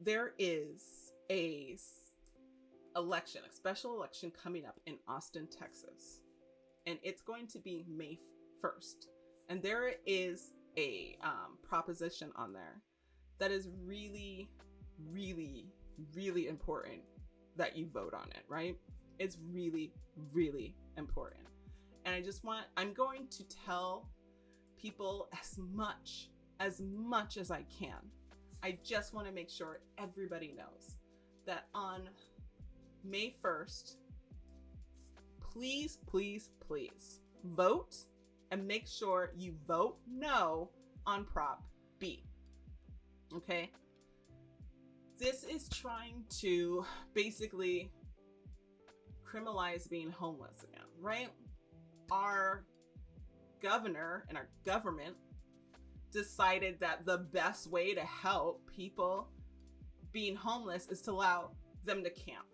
there is a special election coming up in Austin, Texas, and it's going to be May 1st. And there is a proposition on there that is really, really, really important that you vote on it, right? It's really, really important. And I'm going to tell people as much as I can. I just want to make sure everybody knows that on May 1st, please, please, please vote, and make sure you vote no on Prop B. Okay? This is trying to basically criminalize being homeless again, right? Our governor and our government decided that the best way to help people being homeless is to allow them to camp.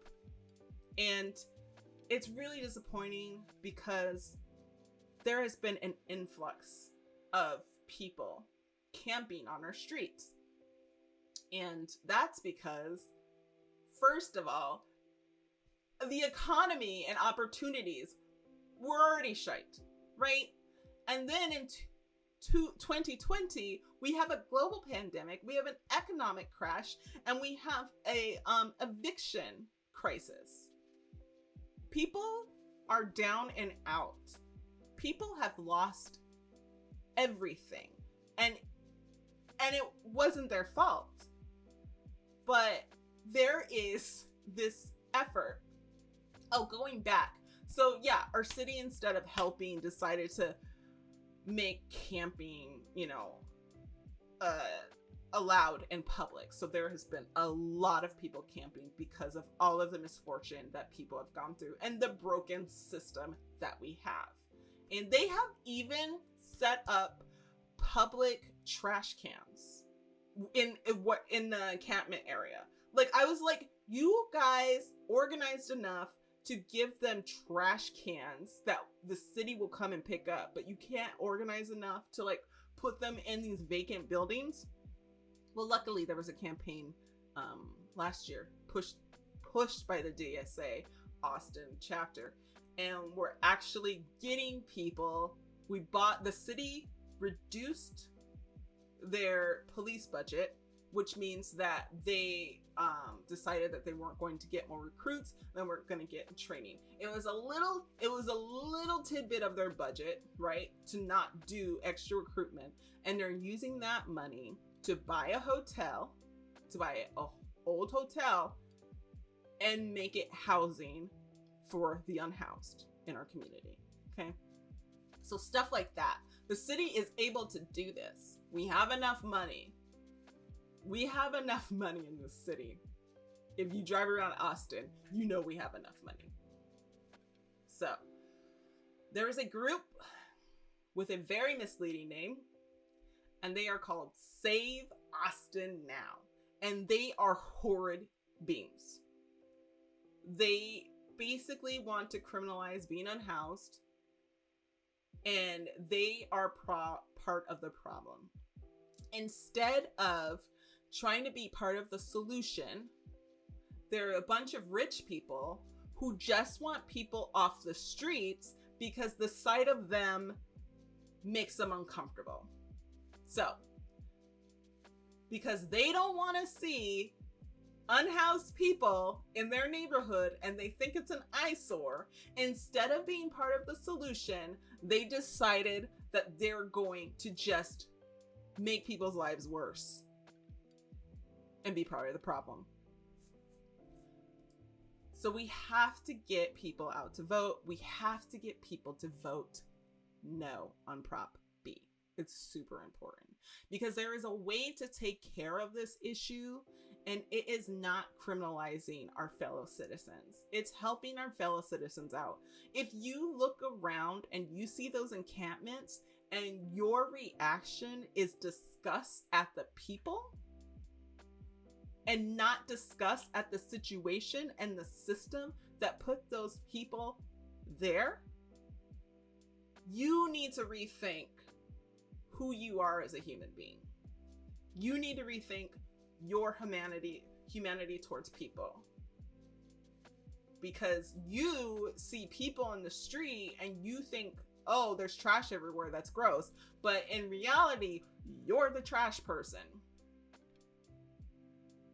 And it's really disappointing because there has been an influx of people camping on our streets. And that's because, first of all, the economy and opportunities were already shite, right? And then in 2020, we have a global pandemic, we have an economic crash, and we have a eviction crisis. People are down and out. People have lost everything, and it wasn't their fault. But there is this effort. Oh, going back. So yeah, our city, instead of helping, decided to make camping, allowed in public. So there has been a lot of people camping because of all of the misfortune that people have gone through and the broken system that we have. And they have even set up public trash cans in the encampment area. Like, I was like, you guys organized enough to give them trash cans that the city will come and pick up, but you can't organize enough to like put them in these vacant buildings. Well, luckily there was a campaign last year pushed by the DSA Austin chapter, and we're actually getting people. The city reduced their police budget, which means that they decided that they weren't going to get more recruits than we're going to get training. It was a little tidbit of their budget, right, to not do extra recruitment, and they're using that money to buy a hotel, to buy an old hotel, and make it housing for the unhoused in our community. Okay, so stuff like that. The city is able to do this. We have enough money. We have enough money in this city. If you drive around Austin, you know we have enough money. So there is a group with a very misleading name, and they are called Save Austin Now. And they are horrid beings. They basically want to criminalize being unhoused, and they are part of the problem. Instead of trying to be part of the solution, they're a bunch of rich people who just want people off the streets because the sight of them makes them uncomfortable. So, because they don't want to see unhoused people in their neighborhood and they think it's an eyesore, instead of being part of the solution, they decided that they're going to just make people's lives worse and be part of the problem. So we have to get people out to vote. We have to get people to vote no on Prop B. It's super important because there is a way to take care of this issue, and it is not criminalizing our fellow citizens. It's helping our fellow citizens out. If you look around and you see those encampments and your reaction is disgust at the people and not disgust at the situation and the system that put those people there, you need to rethink who you are as a human being. You need to rethink your humanity towards people. Because you see people in the street and you think, oh, there's trash everywhere, that's gross. But in reality, you're the trash person.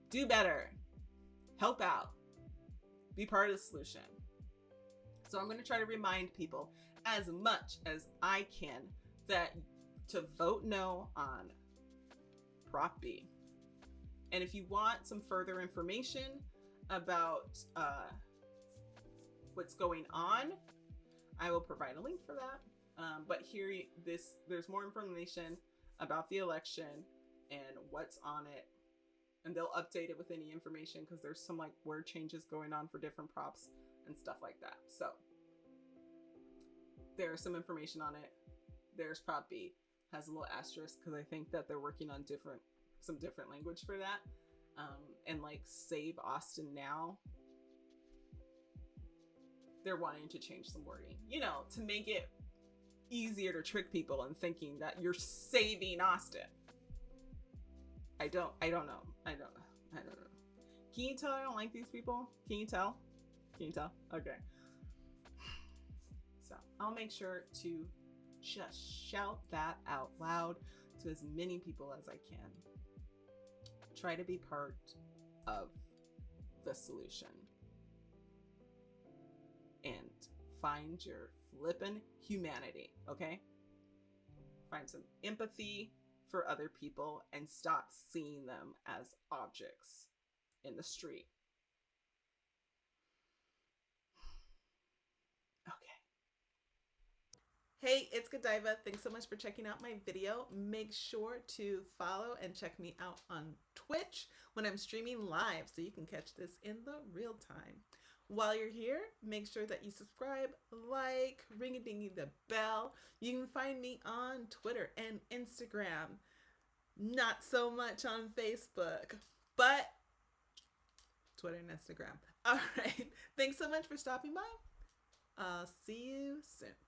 Do better. Help out. Be part of the solution. So I'm going to try to remind people as much as I can that to vote no on Prop B. And if you want some further information about what's going on, I will provide a link for that. But here, there's more information about the election and what's on it. And they'll update it with any information because there's some like word changes going on for different props and stuff like that. So there's some information on it. There's Prop B, has a little asterisk because I think that they're working on some different language for that. And like Save Austin Now, they're wanting to change some wording, you know, to make it easier to trick people in thinking that you're saving Austin. I don't know. Can you tell I don't like these people? Can you tell? Okay. So I'll make sure to just shout that out loud to as many people as I can. Try to be part of the solution. And find your flippin' humanity, okay? Find some empathy for other people and stop seeing them as objects in the street. Okay. Hey, it's Godiva. Thanks so much for checking out my video. Make sure to follow and check me out on Twitch when I'm streaming live so you can catch this in the real time. While you're here, make sure that you subscribe, like, ring-a-dingy the bell. You can find me on Twitter and Instagram. Not so much on Facebook, but Twitter and Instagram. All right. Thanks so much for stopping by. I'll see you soon.